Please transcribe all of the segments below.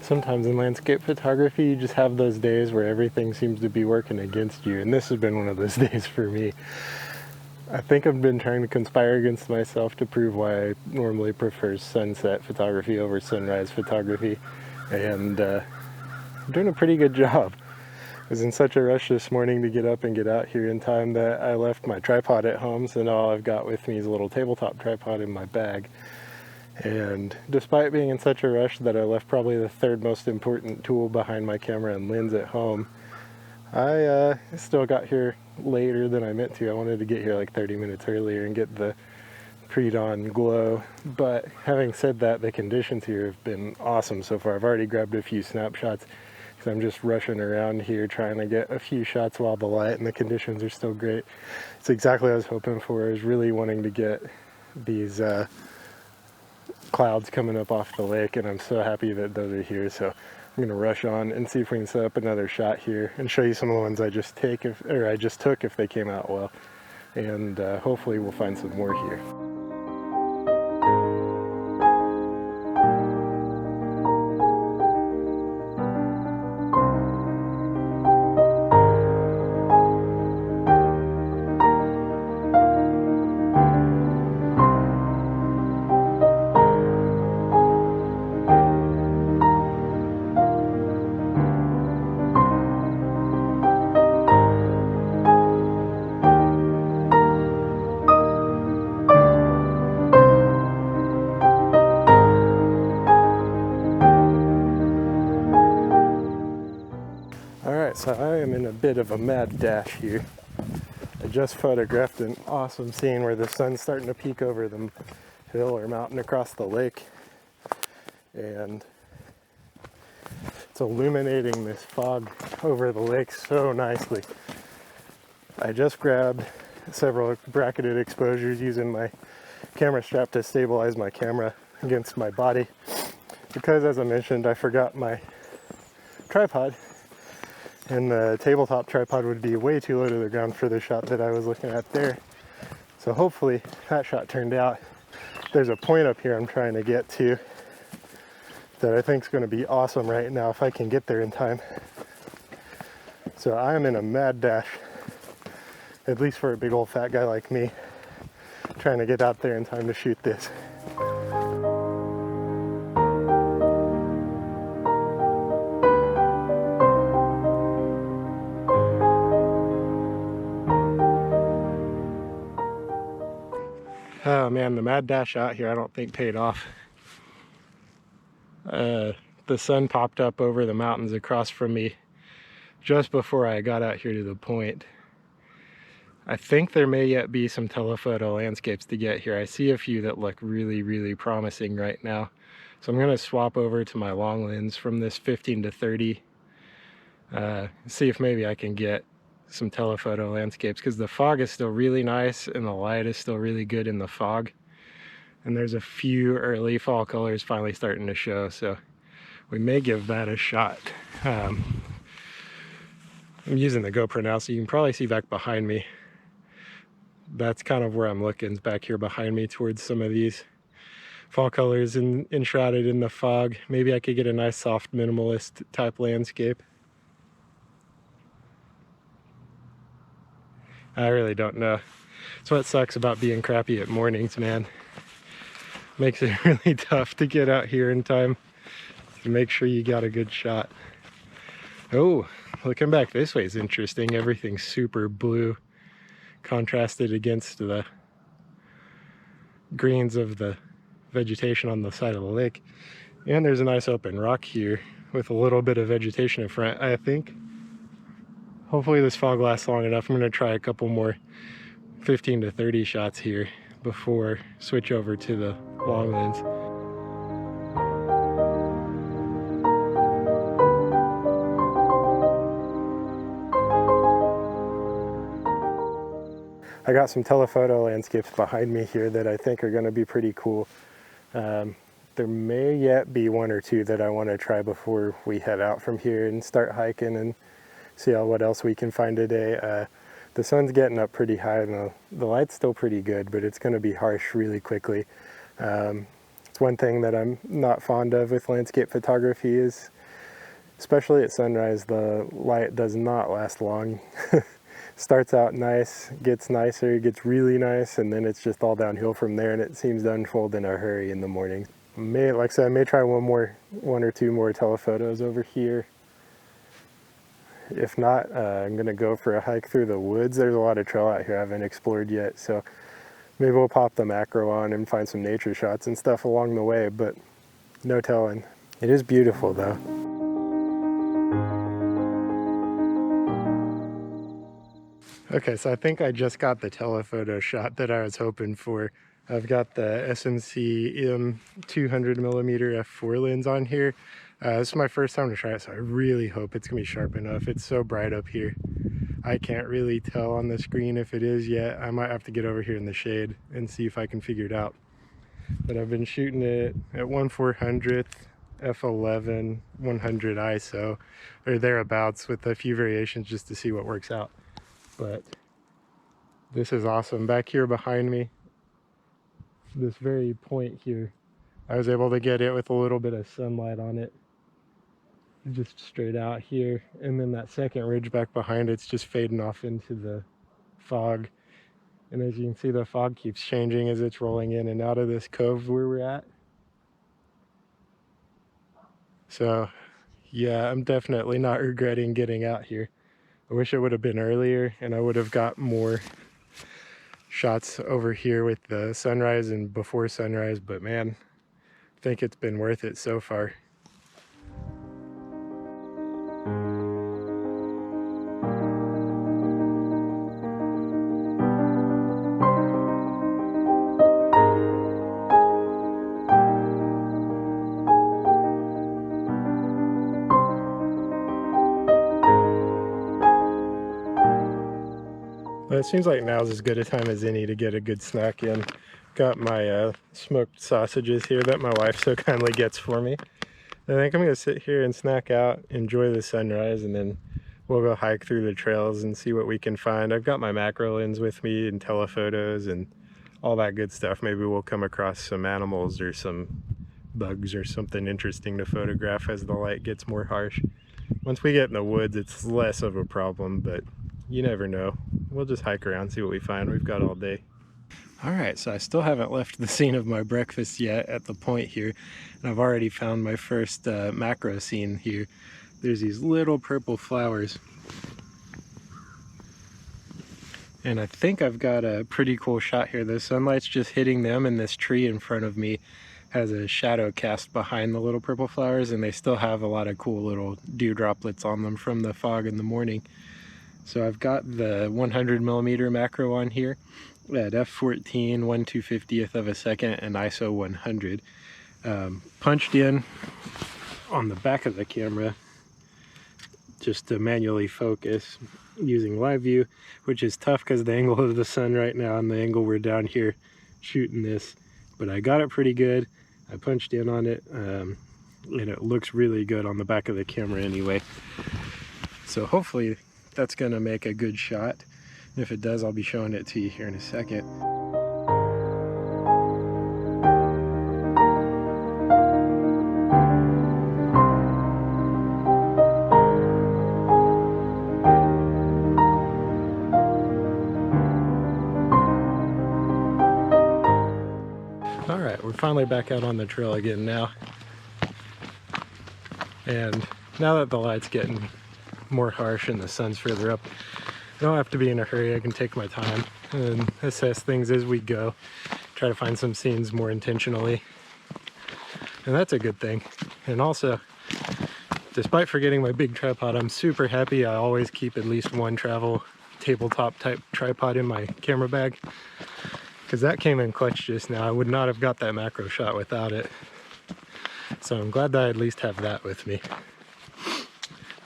Sometimes in landscape photography, you just have those days where everything seems to be working against you, and this has been one of those days for me. I think I've been trying to conspire against myself to prove why I normally prefer sunset photography over sunrise photography, and I'm doing a pretty good job. I was in such a rush this morning to get up and get out here in time that I left my tripod at home, so now all I've got with me is a little tabletop tripod in my bag. And despite being in such a rush that I left probably the third most important tool behind my camera and lens at home, I still got here later than I meant to. I wanted to get here like 30 minutes earlier and get the pre-dawn glow. But having said that, the conditions here have been awesome so far. I've already grabbed a few snapshots because I'm just rushing around here trying to get a few shots while the light and the conditions are still great. It's exactly what I was hoping for. I was really wanting to get these clouds coming up off the lake, and I'm so happy that those are here. So I'm gonna rush on and see if we can set up another shot here and show you some of the ones I just took if they came out well, and hopefully we'll find some more here. So I am in a bit of a mad dash here. I just photographed an awesome scene where the sun's starting to peek over the hill or mountain across the lake, and it's illuminating this fog over the lake so nicely. I just grabbed several bracketed exposures using my camera strap to stabilize my camera against my body, because as I mentioned, I forgot my tripod, and the tabletop tripod would be way too low to the ground for the shot that I was looking at there. So hopefully that shot turned out. There's a point up here I'm trying to get to that I think is going to be awesome right now if I can get there in time. So I am in a mad dash, at least for a big old fat guy like me, trying to get out there in time to shoot this. Oh man, the mad dash out here I don't think paid off. The sun popped up over the mountains across from me just before I got out here to the point. I think there may yet be some telephoto landscapes to get here. I see a few that look really, really promising right now. So I'm going to swap over to my long lens from this 15 to 30. See if maybe I can get some telephoto landscapes, because the fog is still really nice and the light is still really good in the fog, and there's a few early fall colors finally starting to show, so we may give that a shot. I'm using the GoPro now, so you can probably see back behind me. That's kind of where I'm looking, is back here behind me towards some of these fall colors enshrouded in the fog. Maybe I could get a nice soft minimalist type landscape. I really don't know. That's what sucks about being crappy at mornings, man. Makes it really tough to get out here in time to make sure you got a good shot. Oh, looking back this way is interesting. Everything's super blue, contrasted against the greens of the vegetation on the side of the lake. And there's a nice open rock here with a little bit of vegetation in front, I think. Hopefully this fog lasts long enough. I'm going to try a couple more 15 to 30 shots here before switch over to the long lens. I got some telephoto landscapes behind me here that I think are going to be pretty cool. There may yet be one or two that I want to try before we head out from here and start hiking and see what else we can find today. The sun's getting up pretty high and the light's still pretty good, but it's going to be harsh really quickly. It's one thing that I'm not fond of with landscape photography is Especially at sunrise, the light does not last long. Starts out nice, gets nicer, gets really nice, and then it's just all downhill from there, and it seems to unfold in a hurry in the morning. Like I said, I may try one or two more telephotos over here. If not, I'm going to go for a hike through the woods. There's a lot of trail out here I haven't explored yet, so maybe we'll pop the macro on and find some nature shots and stuff along the way, but no telling. It is beautiful though. Okay, so I think I just got the telephoto shot that I was hoping for. I've got the SMC 200mm f4 lens on here. This is my first time to try it, so I really hope it's gonna be sharp enough. It's so bright up here. I can't really tell on the screen if it is yet. I might have to get over here in the shade and see if I can figure it out. But I've been shooting it at 1/400th, f11, 100 ISO, or thereabouts, with a few variations just to see what works out. But this is awesome. Back here behind me, this very point here, I was able to get it with a little bit of sunlight on it, just straight out here. And then that second ridge back behind it's just fading off into the fog. And as you can see, the fog keeps changing as it's rolling in and out of this cove where we're at. So yeah, I'm definitely not regretting getting out here. I wish it would have been earlier and I would have got more shots over here with the sunrise and before sunrise, but man, I think it's been worth it so far. It seems like now's as good a time as any to get a good snack in. Got my smoked sausages here that my wife so kindly gets for me. I think I'm going to sit here and snack out, enjoy the sunrise, and then we'll go hike through the trails and see what we can find. I've got my macro lens with me and telephotos and all that good stuff. Maybe we'll come across some animals or some bugs or something interesting to photograph as the light gets more harsh. Once we get in the woods, it's less of a problem, but you never know. We'll just hike around, see what we find. We've got all day. All right, so I still haven't left the scene of my breakfast yet at the point here, and I've already found my first macro scene here. There's these little purple flowers, and I think I've got a pretty cool shot here. The sunlight's just hitting them, and this tree in front of me has a shadow cast behind the little purple flowers, and they still have a lot of cool little dew droplets on them from the fog in the morning. So I've got the 100mm macro on here at f14, 1/250th of a second, and ISO 100. Punched in on the back of the camera just to manually focus using live view, which is tough because the angle of the sun right now and the angle we're down here shooting this. But I got it pretty good. I punched in on it, and it looks really good on the back of the camera anyway. So hopefully that's gonna make a good shot. And if it does, I'll be showing it to you here in a second. All right, we're finally back out on the trail again now. And now that the light's getting more harsh and the sun's further up, I don't have to be in a hurry. I can take my time and assess things as we go, try to find some scenes more intentionally, and that's a good thing. And also, despite forgetting my big tripod, I'm super happy I always keep at least one travel tabletop type tripod in my camera bag, because that came in clutch just now. I would not have got that macro shot without it, so I'm glad that I at least have that with me.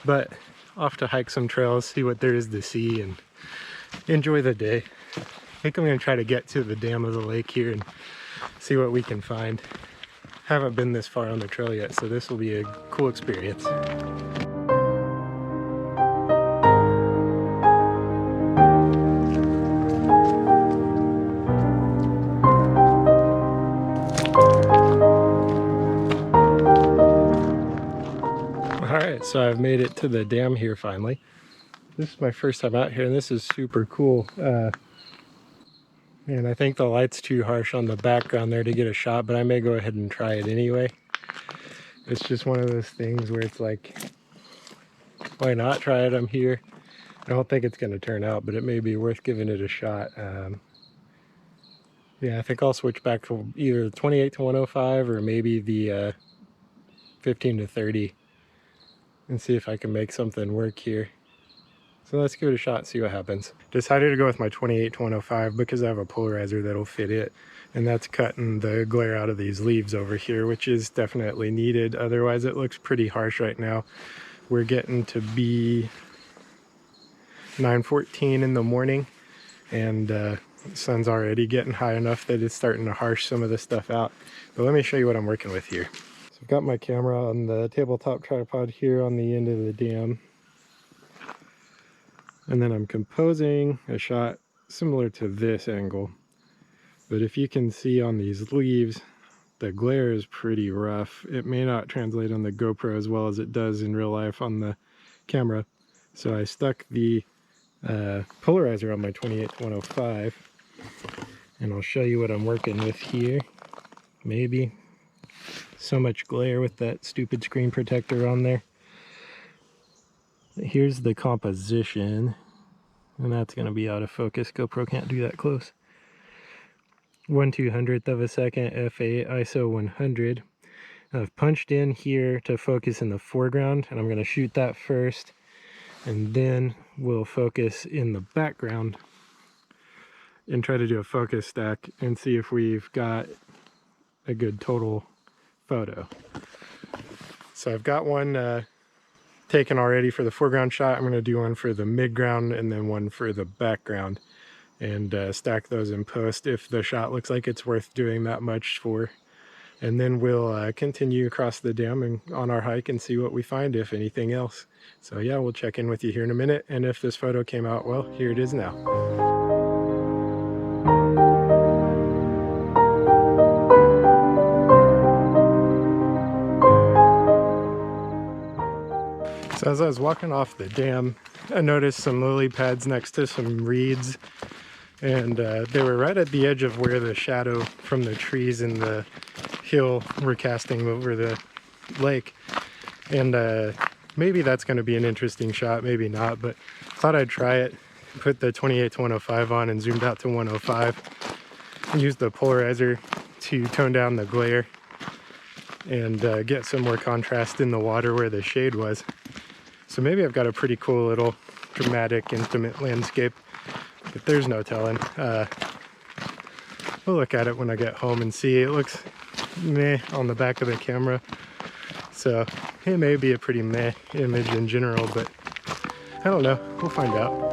But off to hike some trails, see what there is to see, and enjoy the day. I think I'm going to try to get to the dam of the lake here and see what we can find. Haven't been this far on the trail yet, so this will be a cool experience. So I've made it to the dam here finally. This is my first time out here, and this is super cool. And I think the light's too harsh on the background there to get a shot, but I may go ahead and try it anyway. It's just one of those things where it's like, why not try it? I'm here. I don't think it's going to turn out, but it may be worth giving it a shot. Yeah, I think I'll switch back to either 28 to 105 or maybe the 15 to 30 and see if I can make something work here. So let's give it a shot and see what happens. Decided to go with my 28 to 105 because I have a polarizer that'll fit it, and that's cutting the glare out of these leaves over here, which is definitely needed. Otherwise it looks pretty harsh right now. We're getting to be 9:14 in the morning, and the sun's already getting high enough that it's starting to harsh some of the stuff out. But let me show you what I'm working with here. So I've got my camera on the tabletop tripod here on the end of the dam, and then I'm composing a shot similar to this angle. But if you can see on these leaves, the glare is pretty rough. It may not translate on the GoPro as well as it does in real life on the camera. So I stuck the polarizer on my 28 to 105, and I'll show you what I'm working with here. Maybe so much glare with that stupid screen protector on there. Here's the composition, and that's going to be out of focus. GoPro can't do that close. 1/200th of a second FA ISO 100. I've punched in here to focus in the foreground, and I'm going to shoot that first, and then we'll focus in the background and try to do a focus stack and see if we've got a good total photo. So I've got one taken already for the foreground shot. I'm going to do one for the midground and then one for the background, and stack those in post if the shot looks like it's worth doing that much for. And then we'll continue across the dam and on our hike and see what we find, if anything else. So yeah, we'll check in with you here in a minute, and if this photo came out well, here it is now. So as I was walking off the dam, I noticed some lily pads next to some reeds, and they were right at the edge of where the shadow from the trees and the hill were casting over the lake. And maybe that's going to be an interesting shot, maybe not, but thought I'd try it. Put the 28 to 105 on and zoomed out to 105. Used the polarizer to tone down the glare and get some more contrast in the water where the shade was. So maybe I've got a pretty cool little dramatic, intimate landscape, but there's no telling. We'll look at it when I get home and see. It looks meh on the back of the camera, so it may be a pretty meh image in general, but I don't know. We'll find out.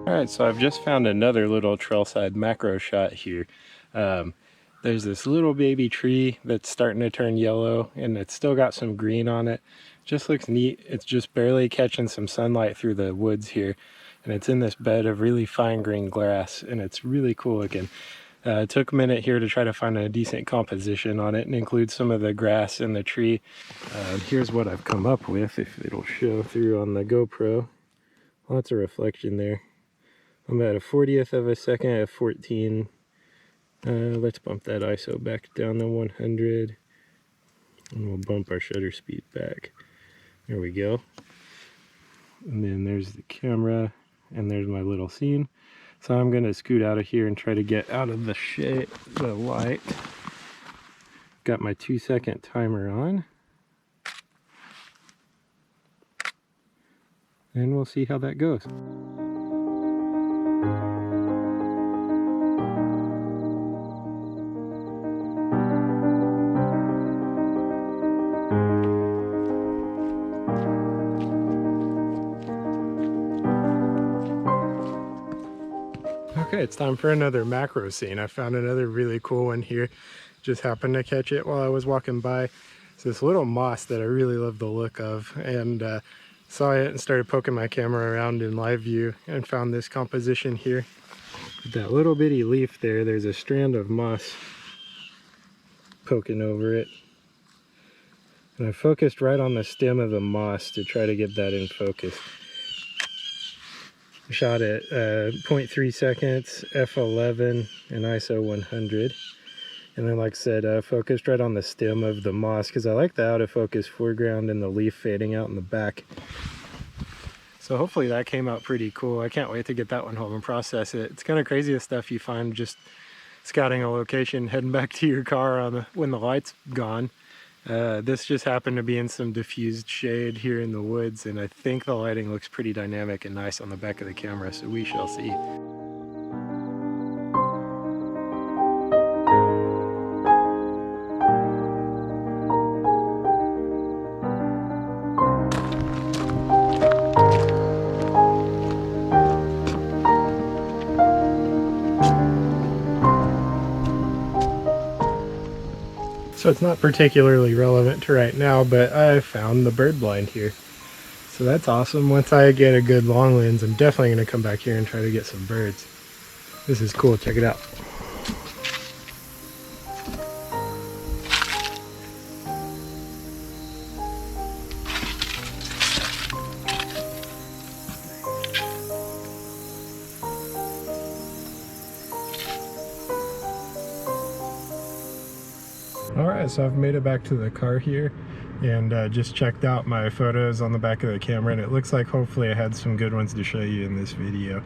Alright, so I've just found another little trailside macro shot here. There's this little baby tree that's starting to turn yellow, and it's still got some green on it. Just looks neat. It's just barely catching some sunlight through the woods here, and it's in this bed of really fine green grass, and it's really cool looking. It took a minute here to try to find a decent composition on it and include some of the grass in the tree. Here's what I've come up with, if it'll show through on the GoPro. Lots of reflection there. I'm at a 40th of a second at 14. Let's bump that ISO back down to 100, and we'll bump our shutter speed back. There we go. And then there's the camera, and there's my little scene. So I'm going to scoot out of here and try to get out of the shade, the light. Got my 2-second timer on, and we'll see how that goes. Okay, it's time for another macro scene. I found another really cool one here. Just happened to catch it while I was walking by. It's this little moss that I really love the look of, and saw it and started poking my camera around in live view and found this composition here. That little bitty leaf there, there's a strand of moss poking over it. And I focused right on the stem of the moss to try to get that in focus. I shot at 0.3 seconds, f11, and ISO 100. And then, like I said, focused right on the stem of the moss because I like the out of focus foreground and the leaf fading out in the back. So hopefully that came out pretty cool. I can't wait to get that one home and process it. It's kind of crazy the stuff you find just scouting a location, heading back to your car when the light's gone. This just happened to be in some diffused shade here in the woods, and I think the lighting looks pretty dynamic and nice on the back of the camera, so we shall see. So it's not particularly relevant to right now, but I found the bird blind here. So that's awesome. Once I get a good long lens, I'm definitely going to come back here and try to get some birds. This is cool. Check it out. Alright, so I've made it back to the car here and just checked out my photos on the back of the camera, and it looks like hopefully I had some good ones to show you in this video.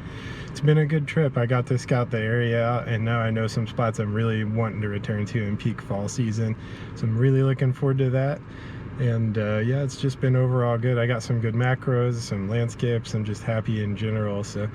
It's been a good trip. I got to scout the area out, and now I know some spots I'm really wanting to return to in peak fall season, so I'm really looking forward to that. And yeah, it's just been overall good. I got some good macros, some landscapes. I'm just happy in general, so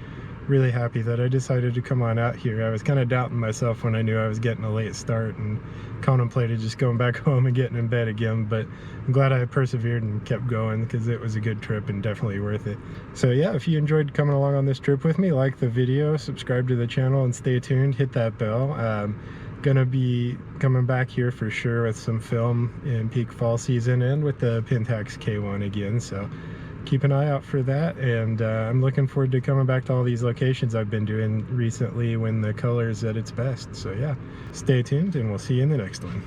really happy that I decided to come on out here. I was kind of doubting myself when I knew I was getting a late start and contemplated just going back home and getting in bed again, but I'm glad I persevered and kept going because it was a good trip and definitely worth it. So yeah, if you enjoyed coming along on this trip with me, like the video, subscribe to the channel, and stay tuned, hit that bell. Gonna be coming back here for sure with some film in peak fall season and with the Pentax K1 again, so keep an eye out for that. And I'm looking forward to coming back to all these locations I've been doing recently when the color is at its best. So yeah, stay tuned and we'll see you in the next one.